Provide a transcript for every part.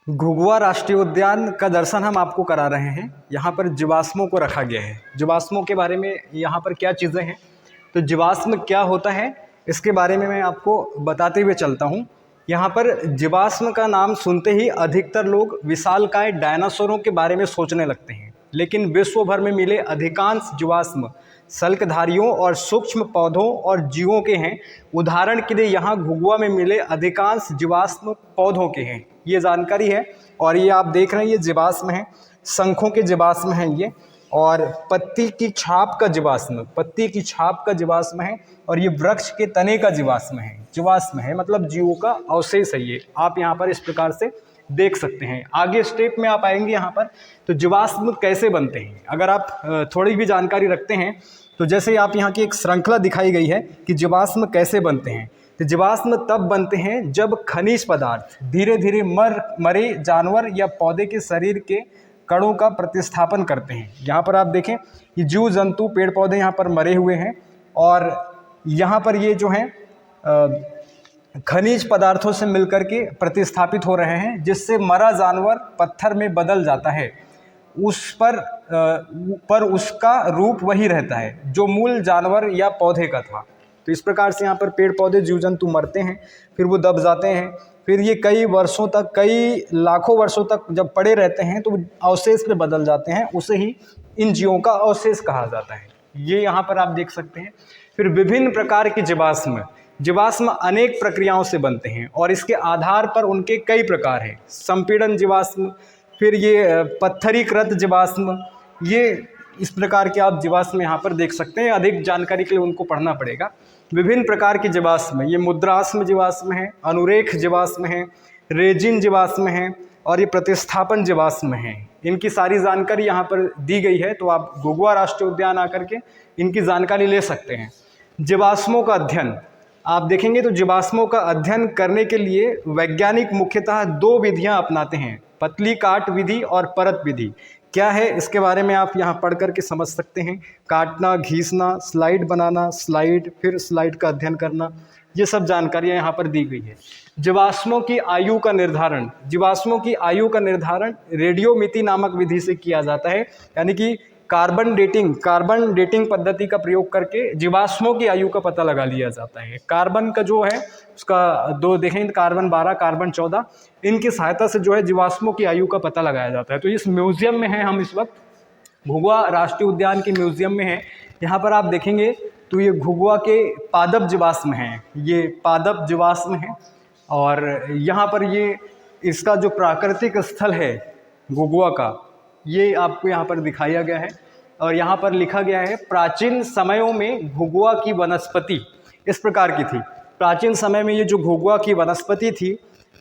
घुघुआ राष्ट्रीय उद्यान का दर्शन हम आपको करा रहे हैं। यहाँ पर जीवाश्मों को रखा गया है। जीवाश्मों के बारे में यहाँ पर क्या चीज़ें हैं, तो जीवाश्म क्या होता है इसके बारे में मैं आपको बताते हुए चलता हूँ। यहाँ पर जीवाश्म का नाम सुनते ही अधिकतर लोग विशालकाय डायनासोरों के बारे में सोचने लगते हैं, लेकिन विश्व भर में मिले अधिकांश जीवाश्म सल्कधारियों और सूक्ष्म पौधों और जीवों के हैं। उदाहरण के लिए यहाँ घुघुआ में मिले अधिकांश जीवाश्म पौधों के हैं, ये जानकारी है। और ये आप देख रहे हैं ये जीवाश्म हैं, शंखों के जीवाश्म हैं ये, और पत्ती की छाप का जीवाश्म, पत्ती की छाप का जीवाश्म है, और ये वृक्ष के तने का जीवाश्म है। जीवाश्म है मतलब जीवों का अवशेष है ये, आप यहाँ पर इस प्रकार से देख सकते हैं। आगे स्टेप में आप आएंगे यहाँ पर, तो जीवाश्म कैसे बनते हैं अगर आप थोड़ी भी जानकारी रखते हैं तो जैसे आप यहाँ की एक श्रृंखला दिखाई गई है कि जीवाश्म कैसे बनते हैं। तो जीवाश्म तब बनते हैं जब खनिज पदार्थ धीरे धीरे मरे जानवर या पौधे के शरीर के कणों का प्रतिस्थापन करते हैं। यहाँ पर आप देखें ये जीव जंतु पेड़ पौधे यहाँ पर मरे हुए हैं, और यहाँ पर ये जो हैं खनिज पदार्थों से मिलकर के प्रतिस्थापित हो रहे हैं, जिससे मरा जानवर पत्थर में बदल जाता है। उस पर उसका रूप वही रहता है जो मूल जानवर या पौधे का था। तो इस प्रकार से यहाँ पर पेड़ पौधे जीव जंतु मरते हैं, फिर वो दब जाते हैं, फिर ये कई वर्षों तक, कई लाखों वर्षों तक जब पड़े रहते हैं तो अवशेष में बदल जाते हैं, उसे ही इन जीवों का अवशेष कहा जाता है। ये यहाँ पर आप देख सकते हैं। फिर विभिन्न प्रकार के जीवाश्म अनेक प्रक्रियाओं से बनते हैं और इसके आधार पर उनके कई प्रकार हैं। संपीड़न जीवाश्म, फिर ये पत्थरीकृत जीवाश्म, ये इस प्रकार के आप जीवाश्म यहाँ पर देख सकते हैं। अधिक जानकारी के लिए उनको पढ़ना पड़ेगा। विभिन्न प्रकार के जीवाश्म, ये मुद्राश्म जीवाश्म है, अनुरेख जीवाश्म है, रेजिन जीवाश्म है, और ये प्रतिस्थापन जीवाश्म है। इनकी सारी जानकारी यहाँ पर दी गई है, तो आप घुघुआ राष्ट्रीय उद्यान आकर के इनकी जानकारी ले सकते हैं। जीवाश्मों का अध्ययन आप देखेंगे तो जीवाश्मों का अध्ययन करने के लिए वैज्ञानिक मुख्यतः दो विधियां अपनाते हैं, पतली काट विधि और परत विधि। क्या है इसके बारे में आप यहाँ पढ़ करके समझ सकते हैं। काटना, घिसना, स्लाइड बनाना, फिर स्लाइड का अध्ययन करना, ये सब जानकारियाँ यहाँ पर दी गई है। जीवाश्मों की आयु का निर्धारण, जीवाश्मों की आयु का निर्धारण रेडियोमिति नामक विधि से किया जाता है, यानी कि कार्बन डेटिंग पद्धति का प्रयोग करके जीवाश्मों की आयु का पता लगा लिया जाता है। कार्बन का जो है उसका दो देखें, कार्बन 12, कार्बन 14, इनकी सहायता से जो है जीवाश्मों की आयु का पता लगाया जाता है। तो इस म्यूजियम में है, हम इस वक्त घुघुआ राष्ट्रीय उद्यान के म्यूजियम में हैं। यहाँ पर आप देखेंगे तो ये घुघुआ के पादप जीवाश्म हैं, ये पादप जीवाश्म हैं, और यहाँ पर ये इसका जो प्राकृतिक स्थल है घुघुआ का, ये आपको यहाँ पर दिखाया गया है। और यहाँ पर लिखा गया है प्राचीन समयों में घुघुआ की वनस्पति इस प्रकार की थी। प्राचीन समय में ये जो घुघुआ की वनस्पति थी,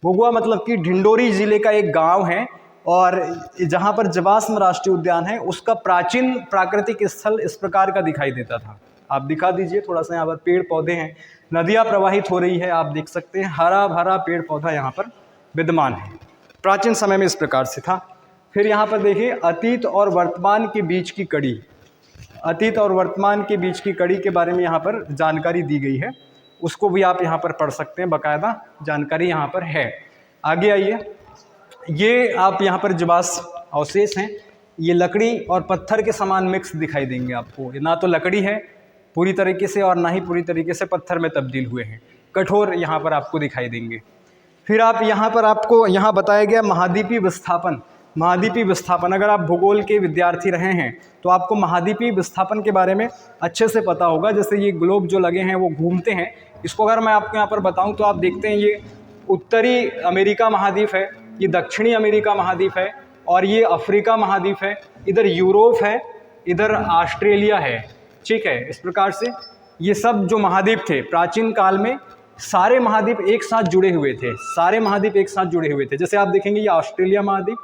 घुघुआ मतलब कि ढिंडोरी जिले का एक गांव है, और जहाँ पर जीवाश्म राष्ट्रीय उद्यान है उसका प्राचीन प्राकृतिक स्थल इस प्रकार का दिखाई देता था। आप दिखा दीजिए थोड़ा सा। यहाँ पर पेड़ पौधे हैं, नदियाँ प्रवाहित हो रही है, आप देख सकते हैं हरा भरा पेड़ पौधा यहाँ पर विद्यमान है। प्राचीन समय में इस प्रकार से था। फिर यहाँ पर देखिए अतीत और वर्तमान के बीच की कड़ी, अतीत और वर्तमान के बीच की कड़ी के बारे में यहाँ पर जानकारी दी गई है, उसको भी आप यहाँ पर पढ़ सकते हैं, बाकायदा जानकारी यहाँ पर है। आगे आइए, ये आप यहाँ पर जीवाश्म अवशेष हैं, ये लकड़ी और पत्थर के समान मिक्स दिखाई देंगे आपको। ना तो लकड़ी है पूरी तरीके से और ना ही पूरी तरीके से पत्थर में तब्दील हुए हैं, कठोर यहाँ पर आपको दिखाई देंगे। फिर आप यहाँ पर आपको यहाँ बताया गया महाद्वीपीय विस्थापन। महाद्वीपीय विस्थापन, अगर आप भूगोल के विद्यार्थी रहे हैं तो आपको महाद्वीपीय विस्थापन के बारे में अच्छे से पता होगा। जैसे ये ग्लोब जो लगे हैं वो घूमते हैं, इसको अगर मैं आपको यहाँ पर बताऊं तो आप देखते हैं ये उत्तरी अमेरिका महाद्वीप है, ये दक्षिणी अमेरिका महाद्वीप है, और ये अफ्रीका महाद्वीप है, इधर यूरोप है, इधर ऑस्ट्रेलिया है। ठीक है, इस प्रकार से ये सब जो महाद्वीप थे प्राचीन काल में, सारे महाद्वीप एक साथ जुड़े हुए थे, सारे महाद्वीप एक साथ जुड़े हुए थे। जैसे आप देखेंगे ये ऑस्ट्रेलिया महाद्वीप,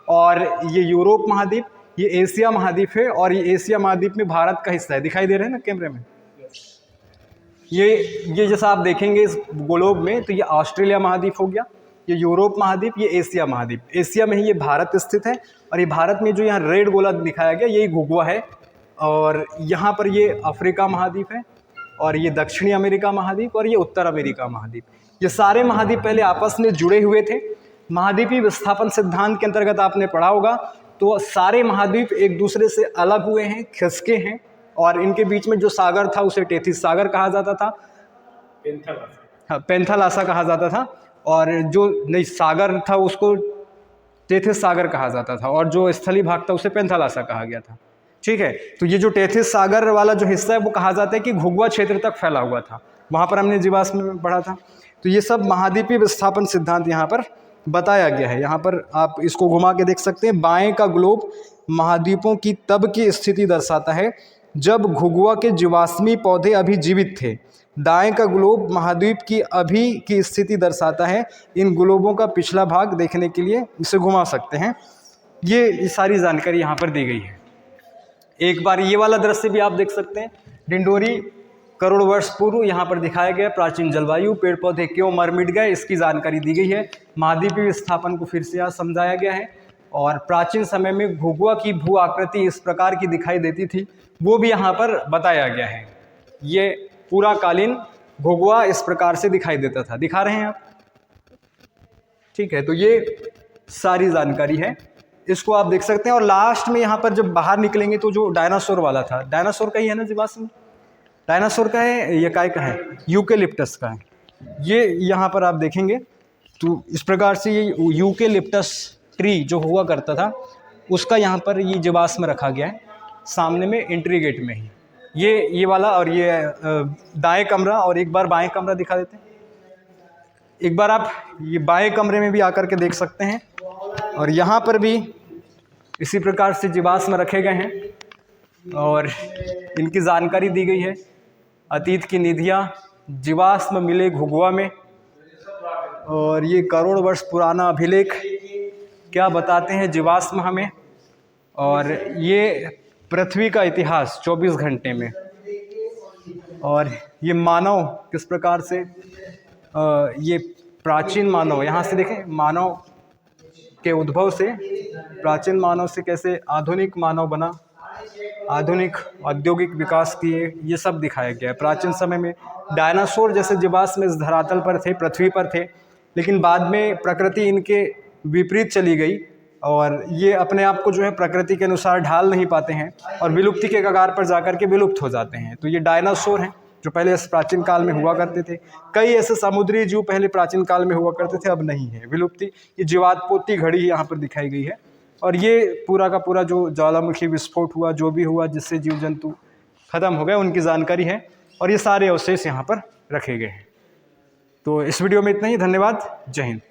और ये यूरोप महाद्वीप, ये एशिया महाद्वीप है, और ये एशिया महाद्वीप में भारत का हिस्सा है, दिखाई दे रहे हैं ना कैमरे में। ये जैसा आप देखेंगे इस ग्लोब में, तो ये ऑस्ट्रेलिया महाद्वीप हो गया, ये यूरोप महाद्वीप, ये एशिया महाद्वीप। एशिया में ही ये भारत स्थित है, और ये भारत में जो यहाँ रेड गोला दिखाया गया यही घुघुआ है, और यहाँ पर ये अफ्रीका महाद्वीप है, और ये दक्षिणी अमेरिका महाद्वीप, और ये उत्तर अमेरिका महाद्वीप। ये सारे महाद्वीप पहले आपस में जुड़े हुए थे, महाद्वीपीय विस्थापन सिद्धांत के अंतर्गत आपने पढ़ा होगा, तो सारे महाद्वीप एक दूसरे से अलग हुए हैं, खिसके हैं, और इनके बीच में जो सागर था उसे टेथिस सागर कहा जाता था, पेंथालासा कहा जाता था, और जो नहीं सागर था उसको टेथिस सागर कहा जाता था, और जो स्थलीय भाग था उसे पेंथालासा कहा गया था। ठीक है, तो ये जो टेथिस सागर वाला जो हिस्सा है वो कहा जाता है कि घुघुआ क्षेत्र तक फैला हुआ था, वहाँ पर हमने जीवाश्म में पढ़ा था। तो ये सब महाद्वीपीय विस्थापन सिद्धांत यहाँ पर बताया गया है। यहाँ पर आप इसको घुमा के देख सकते हैं। बाएं का ग्लोब महाद्वीपों की तब की स्थिति दर्शाता है जब घुघुआ के जीवाश्मी पौधे अभी जीवित थे। दाएं का ग्लोब महाद्वीप की अभी की स्थिति दर्शाता है। इन ग्लोबों का पिछला भाग देखने के लिए इसे घुमा सकते हैं। ये सारी जानकारी यहाँ पर दी गई है। एक बार ये वाला दृश्य भी आप देख सकते हैं। डिंडोरी करोड़ वर्ष पूर्व यहाँ पर दिखाया गया प्राचीन जलवायु, पेड़ पौधे क्यों मर मिट गए, इसकी जानकारी दी गई है। महाद्वीपीय विस्थापन को फिर से यहाँ समझाया गया है, और प्राचीन समय में घुघुआ की भू आकृति इस प्रकार की दिखाई देती थी, वो भी यहाँ पर बताया गया है। ये पूरा कालीन घुघुआ इस प्रकार से दिखाई देता था, दिखा रहे हैं आप। ठीक है, तो ये सारी जानकारी है, इसको आप देख सकते हैं। और लास्ट में यहाँ पर जब बाहर निकलेंगे तो जो डायनासोर वाला था, डायनासोर का ही है ना जीवाश्म, डायनासोर का है, ये काय का है, यूकेलिप्टस का है। ये यहाँ पर आप देखेंगे तो इस प्रकार से ये यूकेलिप्टस ट्री जो हुआ करता था उसका यहाँ पर ये जीवाश्म रखा गया है, सामने में एंट्री गेट में ही। ये वाला, और ये दाएं कमरा, और एक बार बाएं कमरा दिखा देते हैं। एक बार आप ये बाएं कमरे में भी आकर के देख सकते हैं, और यहाँ पर भी इसी प्रकार से जीवाश्म रखे गए हैं और इनकी जानकारी दी गई है। अतीत की निधियाँ, जीवाश्म मिले घुघुआ में, और ये करोड़ वर्ष पुराना अभिलेख क्या बताते हैं जीवाश्म हमें, और ये पृथ्वी का इतिहास 24 घंटे में, और ये मानव किस प्रकार से ये प्राचीन मानव, यहाँ से देखें, मानव के उद्भव से, प्राचीन मानव से कैसे आधुनिक मानव बना, आधुनिक औद्योगिक विकास किए, ये सब दिखाया गया है। प्राचीन समय में डायनासोर जैसे जीवाश्म इस धरातल पर थे, पृथ्वी पर थे, लेकिन बाद में प्रकृति इनके विपरीत चली गई, और ये अपने आप को जो है प्रकृति के अनुसार ढाल नहीं पाते हैं, और विलुप्ति के कगार पर जाकर के विलुप्त हो जाते हैं। तो ये डायनासोर हैं जो पहले इस प्राचीन काल में हुआ करते थे। कई ऐसे समुद्री जीव पहले प्राचीन काल में हुआ करते थे, अब नहीं है, विलुप्ति। ये जीवात्पोती घड़ी यहाँ पर दिखाई गई है, और ये पूरा का पूरा जो ज्वालामुखी विस्फोट हुआ, जो भी हुआ जिससे जीव जंतु खत्म हो गए, उनकी जानकारी है, और ये सारे अवशेष यहाँ पर रखे गए हैं। तो इस वीडियो में इतना ही। धन्यवाद। जय हिंद।